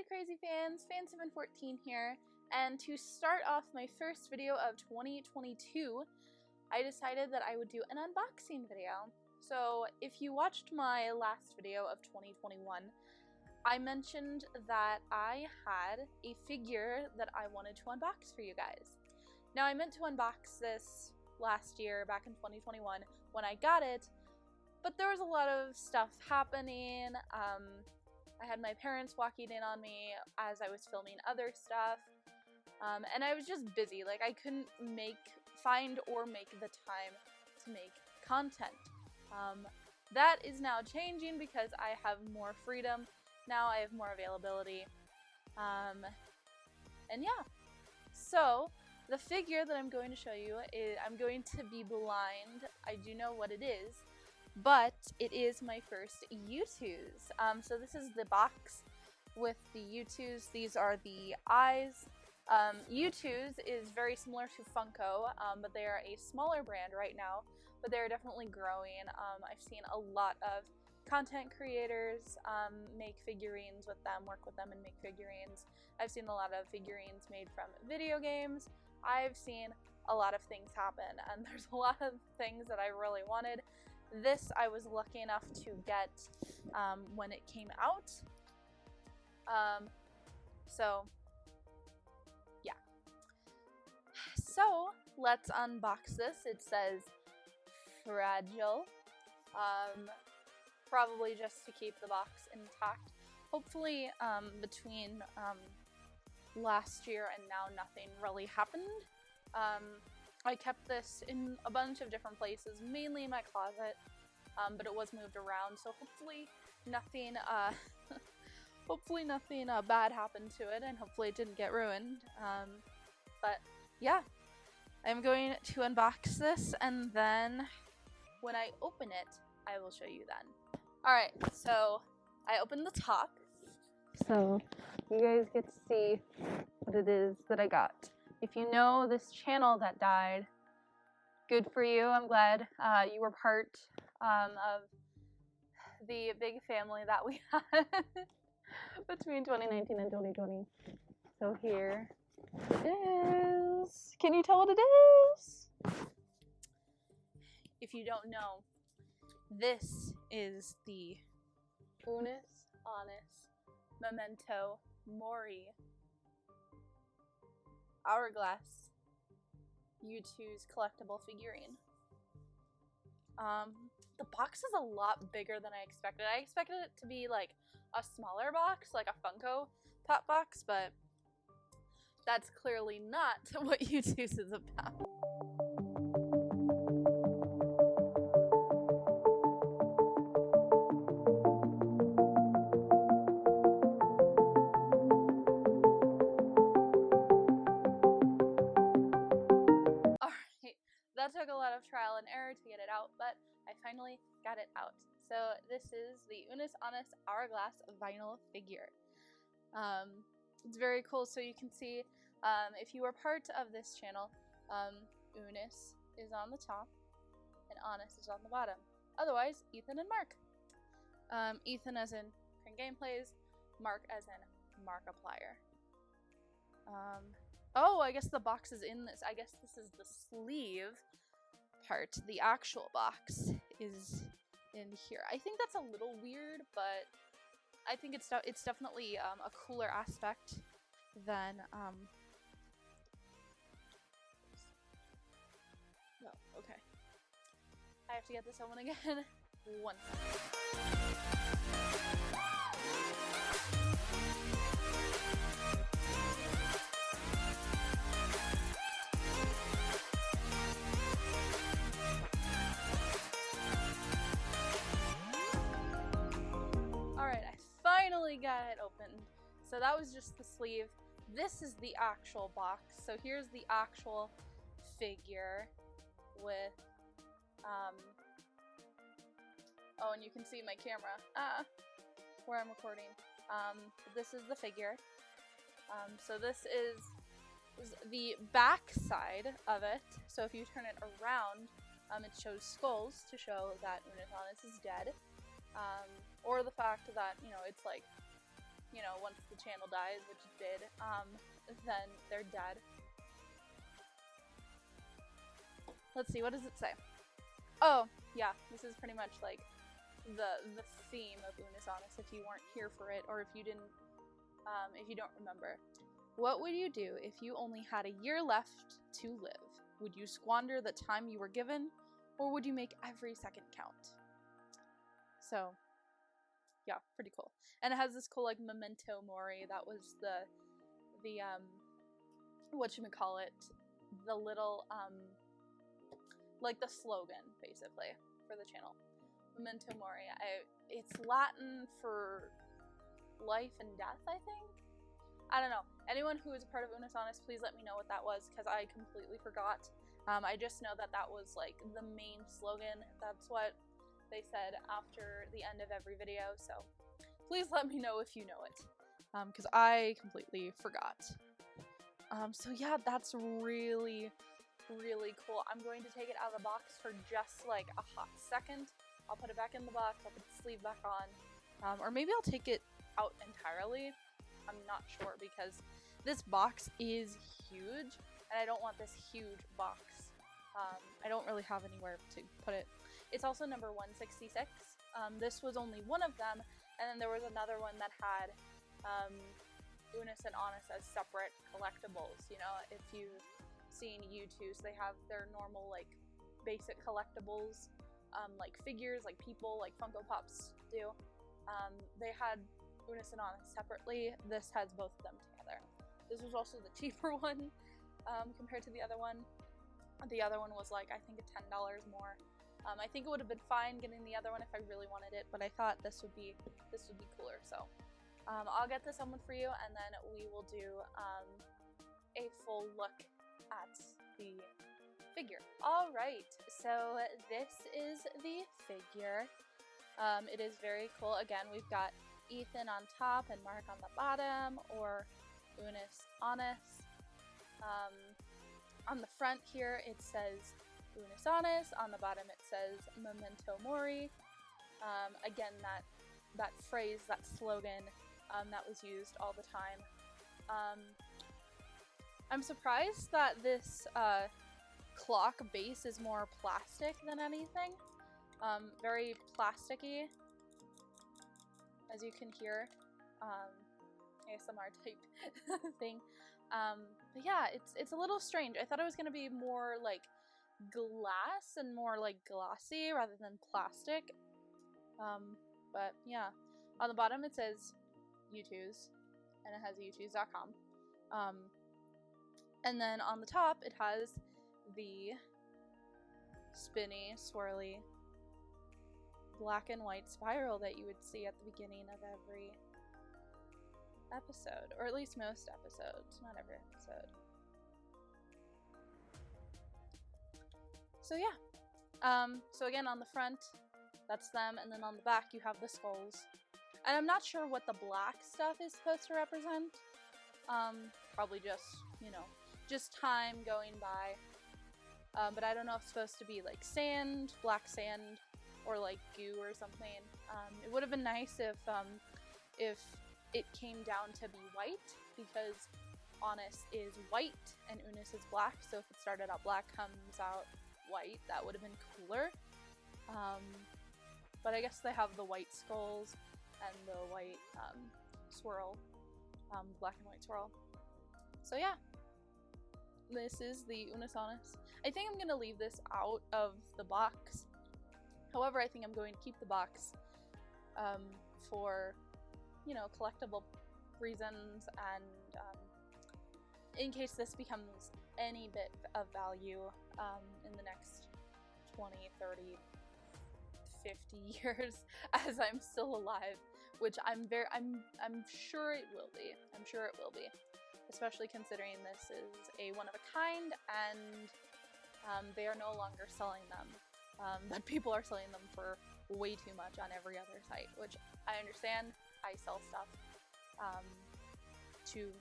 crazy fans, Fan714 here, and to start off my first video of 2022, I decided that I would do an unboxing video. So if you watched my last video of 2021, I mentioned that I had a figure that I wanted to unbox for you guys. Now I meant to unbox this last year, back in 2021, when I got it, but there was a lot of stuff happening. I had my parents walking in on me as I was filming other stuff, and I was just busy. Like, I couldn't find or make the time to make content. That is now changing because I have more freedom. Now I have more availability. And yeah. So, the figure that I'm going to show you is, I'm going to be blind. I do know what it is, but it is my first YouTooz. So this is the box with the YouTooz. These are the eyes. YouTooz is very similar to Funko, but they are a smaller brand right now, but they're definitely growing. I've seen a lot of content creators make figurines with them, work with them and make figurines. I've seen a lot of figurines made from video games. I've seen a lot of things happen, and there's a lot of things that I really wanted. This I was lucky enough to get when it came out. So yeah. So let's unbox this. It says fragile. Probably just to keep the box intact. Hopefully between last year and now nothing really happened. I kept this in a bunch of different places, mainly in my closet, but it was moved around, so hopefully nothing bad happened to it, and hopefully it didn't get ruined. But yeah, I'm going to unbox this, and then when I open it, I will show you then. Alright, so I opened the top, so you guys get to see what it is that I got. If you know this channel that died, good for you. I'm glad you were part of the big family that we had between 2019 and 2020. So here it is. Can you tell what it is? If you don't know, this is the Unus Annus Memento Mori hourglass YouTooz collectible figurine. The box is a lot bigger than I expected. I expected it to be like a smaller box, like a Funko Pop box, but that's clearly not what YouTooz is about. That took a lot of trial and error to get it out, but I finally got it out. So this is the Unus Annus hourglass vinyl figure. It's very cool. So you can see, if you were part of this channel, Unus is on the top and Annus is on the bottom. Otherwise, Ethan and Mark. Ethan as in Crane Gameplays, Mark as in Markiplier. Oh, I guess the box is in this. I guess this is the sleeve part. The actual box is in here. I think that's a little weird, but I think it's definitely a cooler aspect than no, okay. I have to get this open again. One second. Finally got it opened. So that was just the sleeve. This is the actual box. So here's the actual figure with oh, and you can see my camera where I'm recording. This is the figure. So this is the back side of it. So if you turn it around, it shows skulls to show that Unus Annus is dead. Or the fact that, you know, it's like you know, once the channel dies, which it did, then they're dead. Let's see, what does it say? Oh, yeah, this is pretty much like the theme of Unus Annus if you weren't here for it, or if you didn't, if you don't remember. What would you do if you only had a year left to live? Would you squander the time you were given, or would you make every second count? So, yeah, pretty cool. And it has this cool, like, Memento Mori. That was the whatchamacallit, the little, like, the slogan, basically, for the channel. Memento Mori. It's Latin for life and death, I think? I don't know. Anyone who is a part of Unus Annus, please let me know what that was, because I completely forgot. I just know that that was, like, the main slogan. That's what they said after the end of every video, so please let me know if you know it, because I completely forgot. So yeah, that's really, really cool. I'm going to take it out of the box for just, like, a hot second. I'll put it back in the box, I'll put the sleeve back on, or maybe I'll take it out entirely. I'm not sure, because this box is huge, and I don't want this huge box. I don't really have anywhere to put it. It's also number 166. This was only one of them, and then there was another one that had Unus and Annus as separate collectibles. You know, if you've seen YouTooz, they have their normal, like, basic collectibles, like figures, like people, like Funko Pops do. They had Unus and Annus separately. This has both of them together. This was also the cheaper one compared to the other one. The other one was, like, I think $10 more. I think it would have been fine getting the other one if I really wanted it, but I thought this would be cooler. So I'll get this on for you, and then we will do a full look at the figure. All right, so this is the figure. It is very cool. Again, we've got Ethan on top and Mark on the bottom, or Unus Annus. On the front here, it says Unus Annus. On the bottom, it says Memento Mori. Again, that phrase, that slogan, that was used all the time. I'm surprised that this clock base is more plastic than anything. Very plasticky, as you can hear. ASMR type thing. But yeah, it's a little strange. I thought it was going to be more like glass and more like glossy rather than plastic. But yeah, on the bottom it says YouTooz, and it has YouTooz.com. And then on the top it has the spinny, swirly, black and white spiral that you would see at the beginning of every episode, or at least most episodes, not every episode. So yeah, so again, on the front, that's them, and then on the back you have the skulls. And I'm not sure what the black stuff is supposed to represent. Probably just, you know, just time going by. But I don't know if it's supposed to be like sand, black sand, or like goo or something. It would have been nice if it came down to be white, because Annus is white and Unus is black, so if it started out black, comes out white, that would have been cooler. But I guess they have the white skulls and the white swirl, black and white swirl. So yeah, this is the Unus Annus. I think I'm going to leave this out of the box. However, I think I'm going to keep the box for, you know, collectible reasons, and in case this becomes any bit of value in the next 20, 30, 50 years as I'm still alive, which I'm sure it will be. I'm sure it will be, especially considering this is a one of a kind, and they are no longer selling them. But people are selling them for way too much on every other site, which I understand. I sell stuff to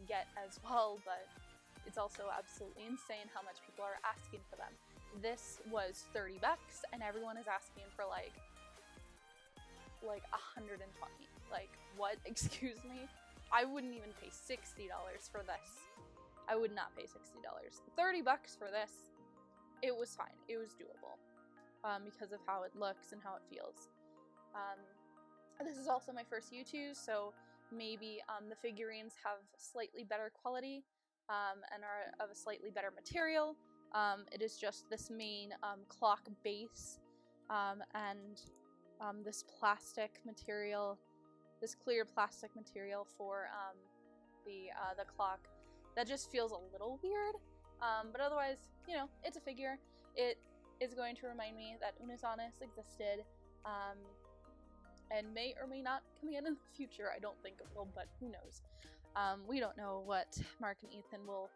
get as well, but it's also absolutely insane how much people are asking for them. This was $30 and everyone is asking for like 120. Like, what? Excuse me? I wouldn't even pay $60 for this. I would not pay $60. $30 for this. It was fine. It was doable. Because of how it looks and how it feels. This is also my first YouTooz, so maybe the figurines have slightly better quality and are of a slightly better material. It is just this main clock base and this plastic material, this clear plastic material for the clock. That just feels a little weird, but otherwise, you know, it's a figure. It is going to remind me that Unus Annus existed, and may or may not come again in the future. I don't think it will, but who knows? We don't know what Mark and Ethan will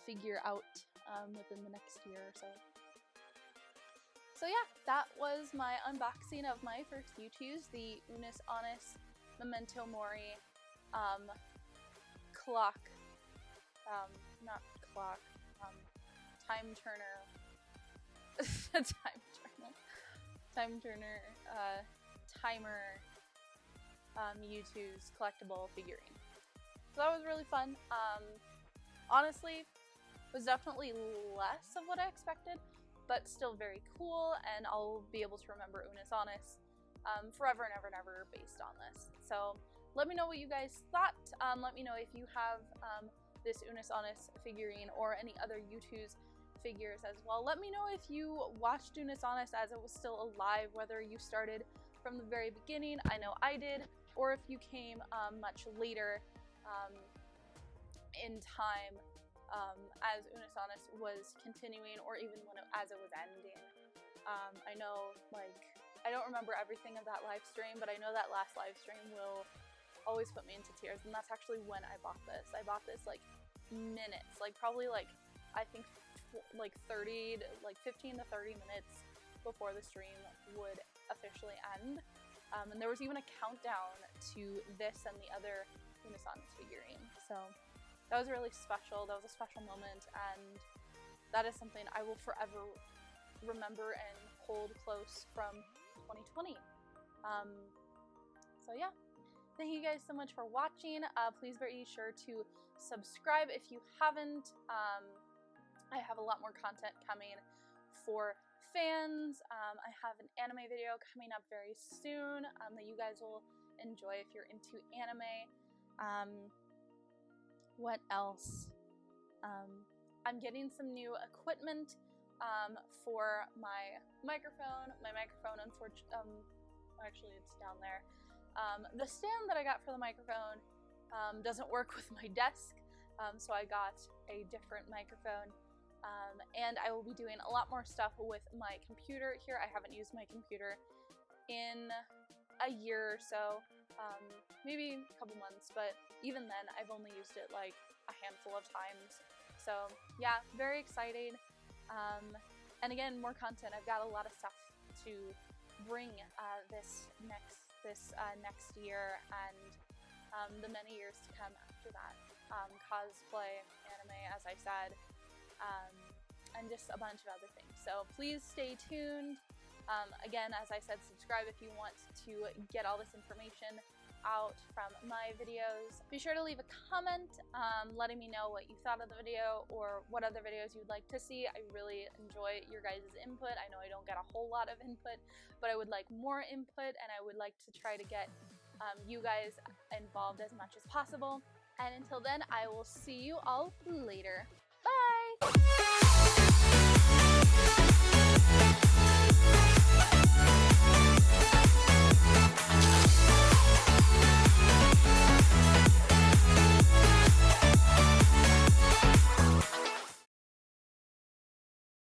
figure out within the next year or so. So yeah, that was my unboxing of my first YouTooz, the Unus Annus Memento Mori clock, not clock, time turner, timer YouTooz collectible figurine. So that was really fun. Honestly, was definitely less of what I expected, but still very cool, and I'll be able to remember Unus Annus forever and ever and ever based on this. So let me know what you guys thought. Let me know if you have this Unus Annus figurine or any other YouTooz figures as well. Let me know if you watched Unus Annus as it was still alive, whether you started from the very beginning, I know I did, or if you came much later in time as Unus Annus was continuing, or even as it was ending. I know, like, I don't remember everything of that live stream, but I know that last live stream will always put me into tears, and that's actually when I bought this. I bought this like minutes, like probably like I think like 15 to 30 minutes before the stream would officially end, and there was even a countdown to this and the other Unus Annus figurine. So that was really special. That was a special moment, and that is something I will forever remember and hold close from 2020. So yeah, thank you guys so much for watching. Please be sure to subscribe if you haven't. I have a lot more content coming for fans. I have an anime video coming up very soon that you guys will enjoy if you're into anime. What else? I'm getting some new equipment for my microphone. My microphone, actually it's down there. The stand that I got for the microphone doesn't work with my desk, so I got a different microphone. And I will be doing a lot more stuff with my computer here. I haven't used my computer in a year or so, maybe a couple months, but even then I've only used it like a handful of times. So yeah, very exciting. And again, more content. I've got a lot of stuff to bring this next year and the many years to come after that. Cosplay, anime, as I said, and just a bunch of other things. So please stay tuned. Again, as I said, subscribe if you want to get all this information out from my videos. Be sure to leave a comment letting me know what you thought of the video or what other videos you'd like to see. I really enjoy your guys' input. I know I don't get a whole lot of input, but I would like more input, and I would like to try to get you guys involved as much as possible. And until then, I will see you all later.